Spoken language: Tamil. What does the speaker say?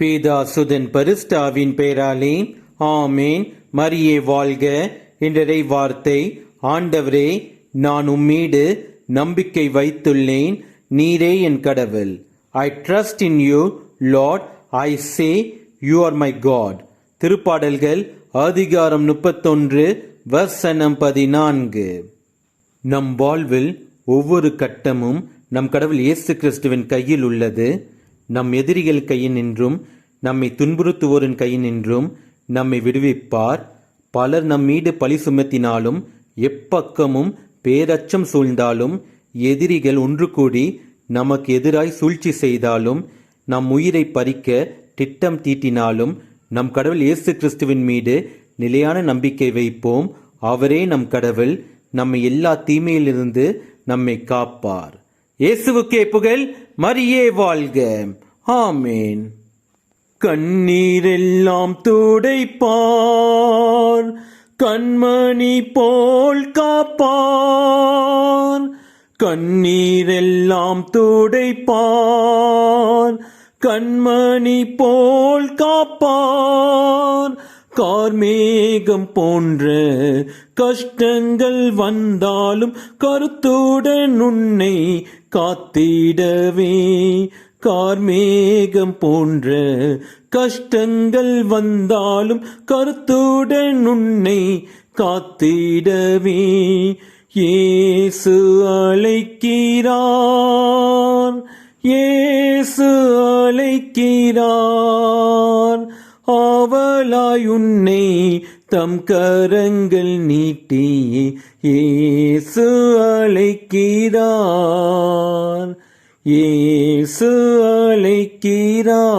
பிதா சுதன் பரிசுத்தாவின் பெயராலே ஆமேன். மரியே வாழ்க. இன்றைய வார்த்தை: ஆண்டவரே, நான் உம்மீது நம்பிக்கை வைத்துள்ளேன், நீரே என் கடவுள். I trust in you Lord, I say you are my God. திருப்பாடல்கள் அதிகாரம் 31 வசனம் 14. நம் வாழ்வில் ஒவ்வொரு கட்டமும் நம் கடவுள் இயேசு கிறிஸ்துவின் கையில் உள்ளது. நம் எதிரிகள் கையினின்றும் நம்மை துன்புறுத்துவோரின் கையினின்றும் நம்மை விடுவிப்பார். பலர் நம் மீது பழி சுமத்தினாலும் எப்பக்கமும் பேரச்சம் சூழ்ந்தாலும் எதிரிகள் ஒன்று கூடி நமக்கு எதிராய் சூழ்ச்சி செய்தாலும் நம் உயிரை பறிக்க திட்டம் தீட்டினாலும் நம் கடவுள் இயேசு கிறிஸ்துவின் மீது நிலையான நம்பிக்கை வைப்போம். அவரே நம் கடவுள். நம்மை எல்லா தீமையிலிருந்து நம்மை காப்பார். இயேசுவுக்கே புகழ். மரியே வாழ்க. ஆமேன். கண்ணீரெல்லாம் துடைப்பார், கண்மணி போல் காப்பார். கண்ணீரெல்லாம் துடைப்பார், கண்மணி போல் காப்பார். கார்மேகம் போன்ற கஷ்டங்கள் வந்தாலும் கருத்துடன் உன்னை காத்திடவே. கார்மேகம் போன்ற கஷ்டங்கள் வந்தாலும் கருத்துடன் உன்னை காத்திடவே. இயேசு அழைக்கிறார், இயேசு அழைக்கிறார். ஆவலாய் உன்னை தம் கரங்கள் நீட்டி இயேசு அழைக்கிறார், இயேசு அழைக்கிறார்.